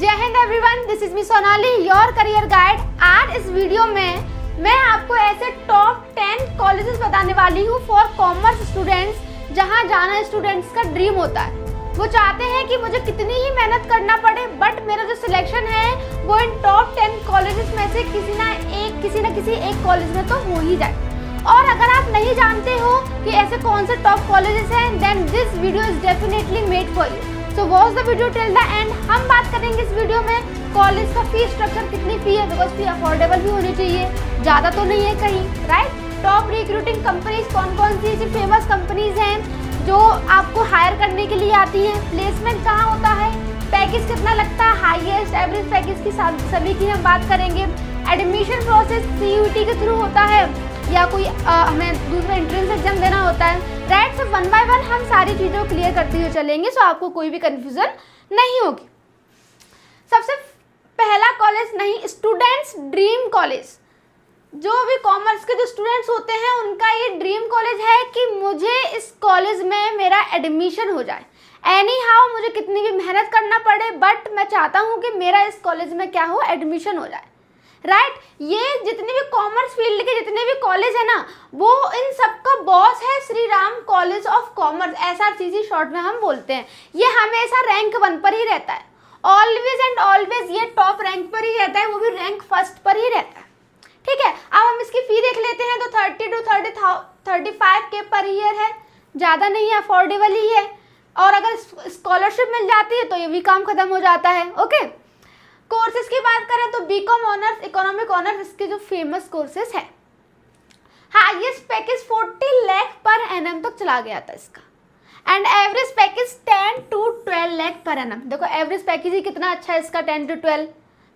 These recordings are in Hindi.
जय Hind everyone, this is me Sonali, your career guide. आज इस वीडियो में मैं आपको ऐसे टॉप 10 कॉलेजेस बताने वाली हूँ फॉर कॉमर्स स्टूडेंट्स, जहाँ जाना स्टूडेंट्स का ड्रीम होता है। वो चाहते हैं कि मुझे कितनी ही मेहनत करना पड़े, बट मेरा जो सिलेक्शन है वो इन टॉप 10 कॉलेजेस में से किसी न किसी एक कॉलेज में तो हो ही जाए। और अगर आप नहीं जानते हो कि ऐसे कौन से टॉप कॉलेजेस हैं, then this video is definitely made for you. So watch the video till the end. हम बात करेंगे इस वीडियो में कॉलेज का फी स्ट्रक्चर, कितनी फी है, बिकॉज फी अफोर्डेबल भी होनी चाहिए, ज़्यादा तो नहीं है कहीं, राइट। टॉप रिक्रूटिंग कंपनीज कौन कौन सी ऐसी फेमस कंपनीज हैं जो आपको हायर करने के लिए आती हैं, प्लेसमेंट कहाँ होता है, पैकेज कितना लगता है, हाईएस्ट एवरेज पैकेज की सभी की हम बात करेंगे। एडमिशन प्रोसेस CUET के थ्रू होता है या कोई हमें दूसरा एंट्रेंस एग्जाम देना होता है, right. So one by one हम सारी चीज़ों को क्लियर करते हुए चलेंगे, सो आपको कोई भी कन्फ्यूजन नहीं होगी। सबसे पहला कॉलेज, नहीं, स्टूडेंट्स ड्रीम कॉलेज। जो भी कॉमर्स के जो स्टूडेंट्स होते हैं उनका ये ड्रीम कॉलेज है कि मुझे इस कॉलेज में मेरा एडमिशन हो जाए। एनी हाउ मुझे कितनी भी मेहनत करना पड़े, बट मैं चाहता हूँ कि मेरा इस कॉलेज में क्या हो, एडमिशन हो जाए, राइट। ये जितने भी कॉमर्स फील्ड के जितने भी कॉलेज है ना, वो इन सबका बॉस है Shri Ram college of commerce, SRCC short में हम बोलते हैं। ये हमेशा रैंक 1 पर ही रहता है, ऑलवेज एंड ऑलवेज ये टॉप रैंक पर ही रहता है, वो भी रैंक 1 पर ही रहता है, ठीक है। अब हम इसकी फी देख लेते हैं, तो 30 to 35 के पर ईयर है, ज़्यादा नहीं है, अफोर्डेबल ही है। और अगर स्कॉलरशिप मिल जाती है तो ये भी काम खत्म हो जाता है, ओके। कोर्सेज की बात करें तो BCom ऑनर्स, इकोनॉमिक ऑनर्स इसके जो फेमस कोर्सेज है। Highest package 40 lakh per annum तक चला गया था इसका, and average package 10 to 12 lakh per annum. देखो एवरेज पैकेज ही कितना अच्छा है इसका, 10 to 12,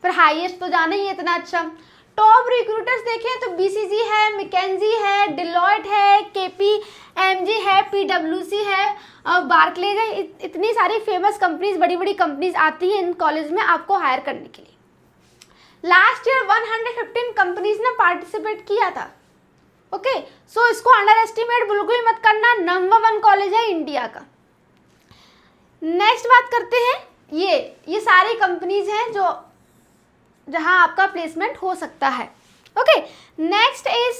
फिर हाईएस्ट तो जाना ही है इतना अच्छा। टॉप रिक्रूटर्स देखें तो BCG है, मैकेंजी है, डिलॉयट है, KPMG है, PwC है, बार्कलेज है। इतनी सारी फेमस कंपनीज, बड़ी बड़ी कंपनीज आती हैं इन कॉलेज में आपको हायर करने के लिए। लास्ट ईयर 115 कंपनीज ने पार्टिसिपेट किया था, ओके। सो इसको अंडर एस्टिमेट बिल्कुल ही मत करना, नंबर 1 कॉलेज है इंडिया का। नेक्स्ट बात करते हैं, ये सारी कंपनीज हैं जहां आपका प्लेसमेंट हो सकता है, okay. Next is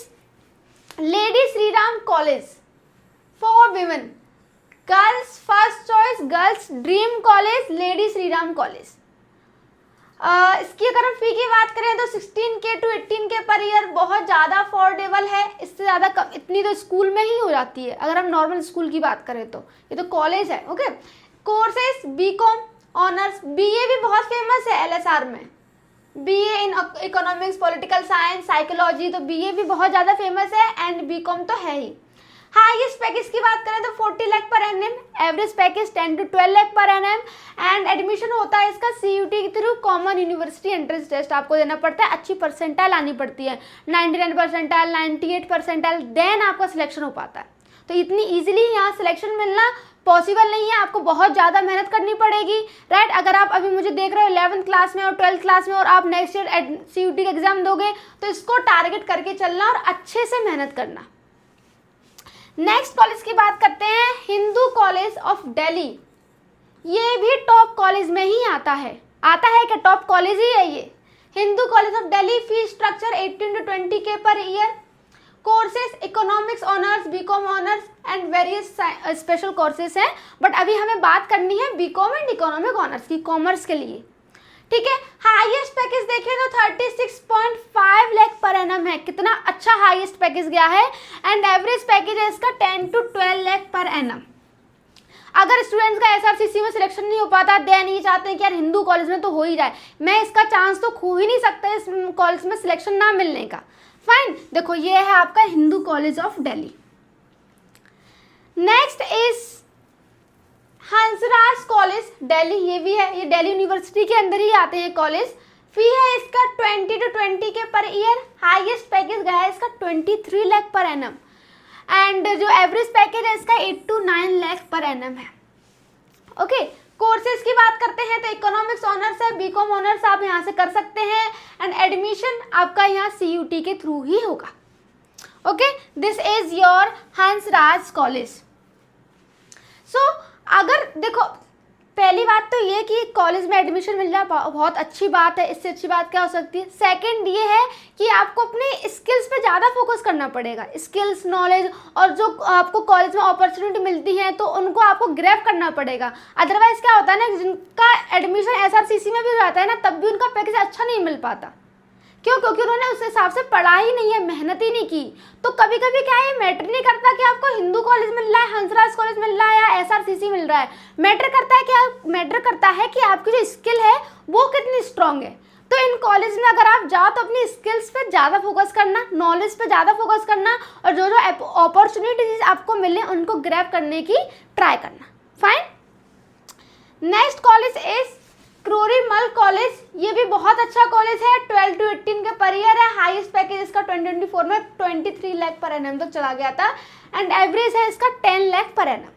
lady Shri Ram college for women, girls first choice, girls dream college, lady Shri Ram college. इसकी अगर हम फी की बात करें तो 16K to 18K per year बहुत ज़्यादा अफोर्डेबल है। इससे ज़्यादा कम, इतनी तो स्कूल में ही हो जाती है अगर हम नॉर्मल स्कूल की बात करें तो, ये तो कॉलेज है, okay. Courses BCom honours, BA भी बहुत फेमस है LSR में, BA in economics, political science, psychology, तो BA भी बहुत ज़्यादा फेमस है, एंड BCom तो है ही। हाईएस्ट पैकेज की बात करें तो 40 lakh per annum, average package 10 to 12 lakh per annum, and admission होता है इसका CUET के through, common university entrance test आपको देना पड़ता है, अच्छी परसेंटाइल आनी पड़ती है, 99 परसेंटाइल, 98 परसेंटाइल, देन आपका सिलेक्शन हो पाता है। तो इतनी ईजिली यहाँ सिलेक्शन मिलना पॉसिबल नहीं है, आपको बहुत ज़्यादा मेहनत करनी पड़ेगी, राइट। अगर आप अभी मुझे देख रहे हो 11th क्लास में और 12th क्लास में, और आप नेक्स्ट ईयर CUET का एग्जाम दोगे, तो इसको टारगेट करके चलना और अच्छे से मेहनत करना। नेक्स्ट कॉलेज की बात करते हैं, हिंदू कॉलेज ऑफ दिल्ली। ये भी टॉप कॉलेज में ही आता है क्या, टॉप कॉलेज ही है ये, Hindu college of Delhi. Fee structure 18 to 20K per year. Courses economics honours, BCom honours and various special courses हैं, बट अभी हमें बात करनी है BCom एंड इकोनॉमिक ऑनर्स की, कॉमर्स के लिए, ठीक है। हाईएस्ट पैकेज देखें तो 36.5 लाख पर एनम है, कितना अच्छा हाईएस्ट पैकेज गया है, एंड एवरेज पैकेज है इसका 10 to 12 लाख पर एनम। अगर स्टूडेंट्स का SRCC में सिलेक्शन नहीं हो पाता, देन ये चाहते हैं कि यार हिंदू कॉलेज में तो हो ही जाए, मैं इसका चांस तो खो ही नहीं सकता इस कॉलेज में सिलेक्शन ना मिलने का। फाइन, देखो ये है आपका Hindu college of Delhi. Next is Hansraj college Delhi, ये भी है, ये दिल्ली यूनिवर्सिटी के अंदर ही आते हैं कॉलेज। फी है इसका 20 to 20K per year, highest package गया है इसका 23 लाख पर एनम, एंड जो एवरेज पैकेज है इसका 8 to 9 लाख पर एनम है, ओके। कोर्सेज की बात करते हैं तो इकोनॉमिक्स ऑनर्स है, BCom ऑनर्स आप यहाँ से कर सकते हैं, एंड एडमिशन आपका यहाँ CUET के थ्रू ही होगा, okay. This is your Hansraj college. So अगर देखो पहली बात तो ये कि कॉलेज में एडमिशन मिल जाए बहुत अच्छी बात है, इससे अच्छी बात क्या हो सकती है। सेकंड ये है कि आपको अपने स्किल्स पे ज़्यादा फोकस करना पड़ेगा, स्किल्स, नॉलेज, और जो आपको कॉलेज में अपॉर्चुनिटी मिलती है तो उनको आपको ग्रैब करना पड़ेगा। अदरवाइज क्या होता है ना, जिनका एडमिशन SRCC में भी हो जाता है ना, तब भी उनका पैकेज अच्छा नहीं मिल पाता। क्यों? क्योंकि उन्होंने उस हिसाब से पढ़ा ही नहीं है, मेहनत ही नहीं की। तो कभी कभी क्या है, मैटर नहीं करता कि आपको हिंदू कॉलेज मिल रहा है, हंसराज कॉलेज मिल रहा है या SRCC मिल रहा है। मैटर करता है कि आपकी जो स्किल है वो कितनी स्ट्रांग है। तो इन कॉलेज में अगर आप जाओ तो अपनी स्किल्स पे ज़्यादा फोकस करना, नॉलेज पे ज़्यादा फोकस करना, और जो जो अपॉर्चुनिटीज आपको मिले उनको ग्रैब करने की ट्राई करना। Fine. Next college is Kirori Mal college. ये भी बहुत अच्छा कॉलेज है, 12 to 18 के पर ईयर है। हाईएस्ट पैकेज इसका 2024 में 23 लाख पर एनम तक चला गया था, एंड एवरेज है इसका 10 लाख पर एनम।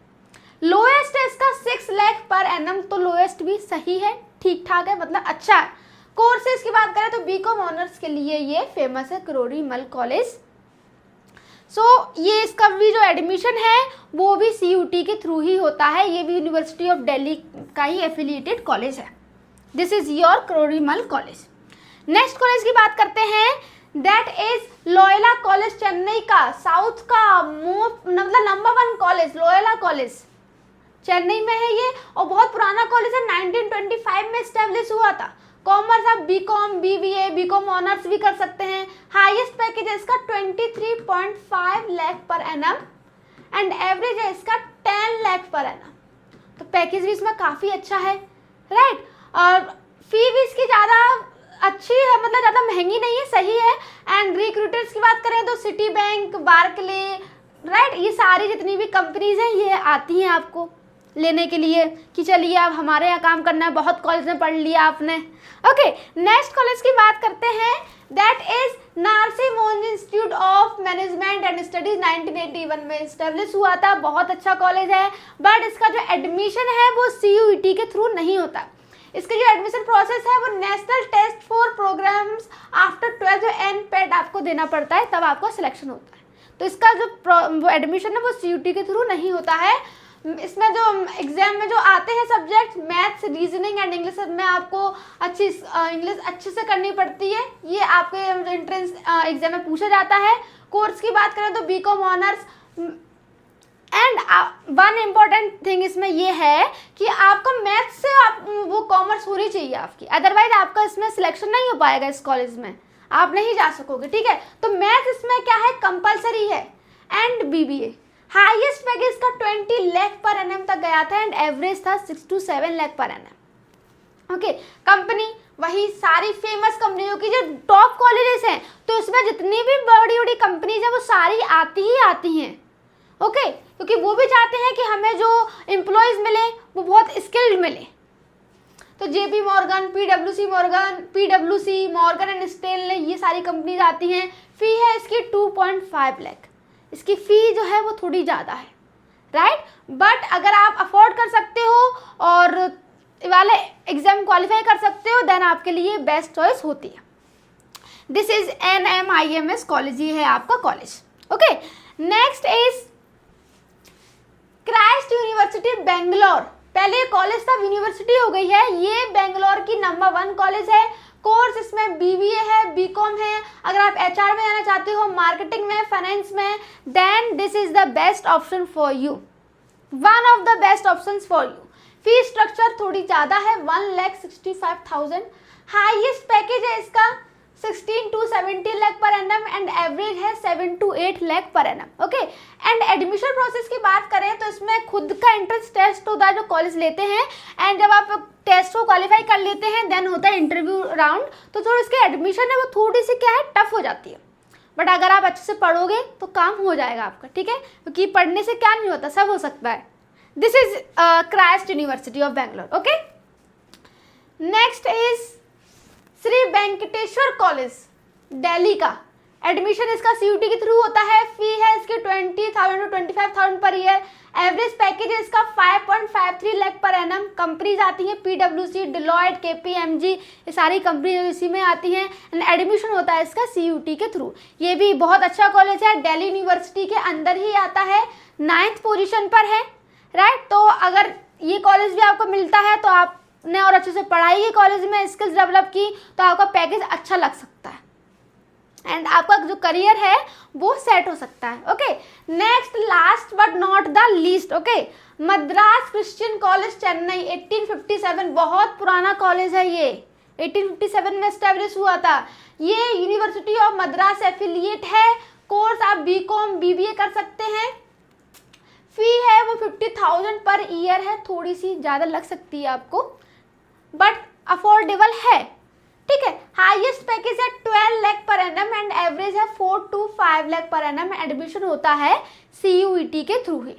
लोएस्ट है इसका 6 लाख पर एनम, तो लोएस्ट भी सही है, ठीक ठाक है, मतलब अच्छा है। कोर्सेज की बात करें तो बीकॉम ऑनर्स के लिए ये फेमस है क्रोरीमल कॉलेज। ये इसका भी जो एडमिशन है वो भी CUT के थ्रू ही होता है। ये भी यूनिवर्सिटी ऑफ दिल्ली का ही एफिलिएटेड कॉलेज है। This is your Kirori Mal college. Next college की बात करते हैं, that is Loyola college, Chennai का, साउथ का मतलब नंबर 1 कॉलेज। लोयोला कॉलेज चेन्नई में है ये, और बहुत पुराना कॉलेज है, 1925 में स्टैब्लिश हुआ था। कॉमर्स आप BCom, BBA, BCom ऑनर्स भी कर सकते हैं। हाईएस्ट पैकेज है इसका 23.5 lakh per annum, and average है इसका 10 लाख पर एनम। तो पैकेज भी इसमें काफ़ी अच्छा है, राइट। और फी भी इसकी ज़्यादा अच्छी है, मतलब ज़्यादा महंगी नहीं है, सही है। एंड रिक्रूटर्स की बात करें तो सिटी बैंक, बार्कले, राइट, ये सारी जितनी भी कंपनीज हैं ये आती हैं आपको लेने के लिए कि चलिए आप हमारे यहाँ काम करना है, बहुत कॉलेज में पढ़ लिया आपने। ओके, नेक्स्ट कॉलेज की बात करते हैं, that is Narsee Monjee institute of management and studies, 1981 में इस्टेब्लिश हुआ था। बहुत अच्छा कॉलेज है, बट इसका जो एडमिशन है वो CUET के थ्रू नहीं होता। इसका जो एडमिशन प्रोसेस है वो national test for programs after 12 जो NPTEL आपको देना पड़ता है, तब आपको सिलेक्शन होता है। तो इसका जो एडमिशन है वो CUET के थ्रू नहीं होता है। इसमें जो एग्जाम में जो आते हैं subject, maths, reasoning and English में आपको अच्छी इंग्लिश अच्छे से करनी पड़ती है। ये आपके एंट्रेंस एग्जाम में पूछा जाता है। कोर्स की बात करें तो BCom honours, and one important thing इसमें ये है कि आपका मैथ्स से वो कॉमर्स होनी चाहिए आपकी, अदरवाइज आपका इसमें सिलेक्शन नहीं हो पाएगा, इस कॉलेज में आप नहीं जा सकोगे, ठीक है। तो मैथ्स इसमें क्या है, कंपलसरी है। एंड BBA हाईएस्ट पैकेज का 20 लाख पर एनम तक गया था, एंड एवरेज था 6 to 7 lakh per annum. Okay, company वही सारी फेमस कंपनियों की जो टॉप कॉलेजेस हैं, तो उसमें जितनी भी बड़ी बड़ी कंपनीज हैं वो सारी आती हैं। ओके, क्योंकि वो भी चाहते हैं कि हमें जो एम्प्लॉयज़ मिले वो बहुत स्किल्ड मिले। तो JP Morgan, PwC, Morgan and Stanley, ये सारी कंपनीज आती हैं। फी है इसकी 2.5 लाख। इसकी फ़ी जो है वो थोड़ी ज़्यादा है, राइट, बट अगर आप अफोर्ड कर सकते हो और वाले एग्ज़ाम क्वालिफाई कर सकते हो, देन आपके लिए बेस्ट चॉइस होती है। दिस इज NMIMS कॉलेज, ये है आपका college. Okay, next is Christ university Bangalore. पहले कॉलेज था, यूनिवर्सिटी हो गई है। ये बेंगलोर की नंबर 1 कॉलेज है। कोर्स इसमें BBA है, BCom है। अगर आप HR में जाना चाहते हो, मार्केटिंग में, फाइनेंस में, then this is the best option for you, one of the best options for you. Fee structure थोड़ी ज़्यादा है, 1,65,000। हाईएस्ट पैकेज है इसका 16 to 17 lakh per annum, and average है 7 to 8 lakh per annum. Okay, and admission process की बात करें तो इसमें खुद का एंट्रेंस टेस्ट होता है जो कॉलेज लेते हैं, एंड जब आप टेस्ट को क्वालिफाई कर लेते हैं देन होता है इंटरव्यू राउंड। तो जो इसकी एडमिशन है वो थोड़ी सी क्या है, टफ हो जाती है, बट अगर आप अच्छे से पढ़ोगे तो काम हो जाएगा आपका, ठीक है, क्योंकि पढ़ने से क्या नहीं होता, सब हो सकता है। This is Christ University of Bangalore. Okay, next is Shri Venkateswara college, Delhi का। एडमिशन इसका CUET के थ्रू होता है। फी है इसकी 20,000 to 25,000 per year. Average package है इसका 5.53 लाख पर एनम। कंपनीज आती हैं PwC, डिलॉयट, KPMG, ये सारी कंपनी इसी में आती हैं। एंड एडमिशन होता है इसका CUET के थ्रू। ये भी बहुत अच्छा कॉलेज है, दिल्ली यूनिवर्सिटी के अंदर ही आता है, 9th पोजीशन पर है, राइट। तो अगर ये कॉलेज भी आपको मिलता है तो आपने और अच्छे से पढ़ाई की, कॉलेज में स्किल्स डेवलप की, तो आपका पैकेज अच्छा लग सकता है एंड आपका जो करियर है वो सेट हो सकता है। Okay, next last but not the least, okay, Madras Christian college Chennai 1857, बहुत पुराना कॉलेज है ये, 1857 में एस्टेब्लिश हुआ था। ये यूनिवर्सिटी ऑफ मद्रास एफिलिएट है। कोर्स आप बीकॉम बीबीए कर सकते हैं। फी है वो 50,000 पर ईयर है, थोड़ी सी ज़्यादा लग सकती है आपको बट अफोर्डेबल है, ठीक है। हाईएस्ट पैकेज है 12 lakh per annum and average है 4 to 5 lakh per annum. Admission होता है CUET के थ्रू ही।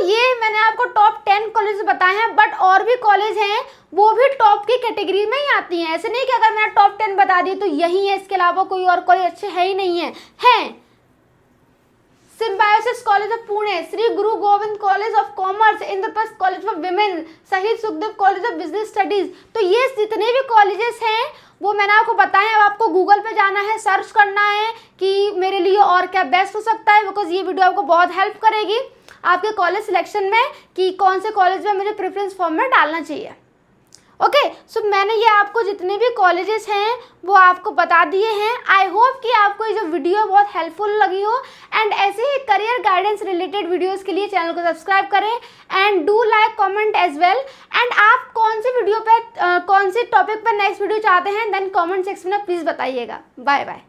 ये मैंने आपको टॉप 10 कॉलेज बताए हैं, बट और भी कॉलेज हैं वो भी टॉप की कैटेगरी में ही आती हैं। ऐसे नहीं कि अगर मैंने टॉप 10 बता दी तो यही है, इसके अलावा कोई और कॉलेज अच्छे है ही नहीं है। Symbiosis college of Pune, Shri Guru Gobind college of commerce, Indraprastha college of women, Shaheed Sukhdev college of business studies. तो ये जितने भी कॉलेजेस हैं वो मैंने आपको बताया है। अब आपको गूगल पे जाना है, सर्च करना है कि मेरे लिए और क्या बेस्ट हो सकता है, बिकॉज ये वीडियो आपको बहुत हेल्प करेगी आपके कॉलेज सिलेक्शन में कि कौन से कॉलेज में मुझे प्रेफरेंस फॉर्म में डालना चाहिए। ओके, सो मैंने ये आपको जितने भी कॉलेजेस हैं वो आपको बता दिए हैं। आई होप कि आपको ये जो वीडियो बहुत हेल्पफुल लगी हो एंड ऐसे ही करियर गाइडेंस रिलेटेड वीडियोस के लिए चैनल को सब्सक्राइब करें and do like comment as well. And आप कौन सी वीडियो पे कौन से टॉपिक पर नेक्स्ट वीडियो चाहते हैं देन कमेंट सेक्शन में प्लीज़ बताइएगा। Bye bye.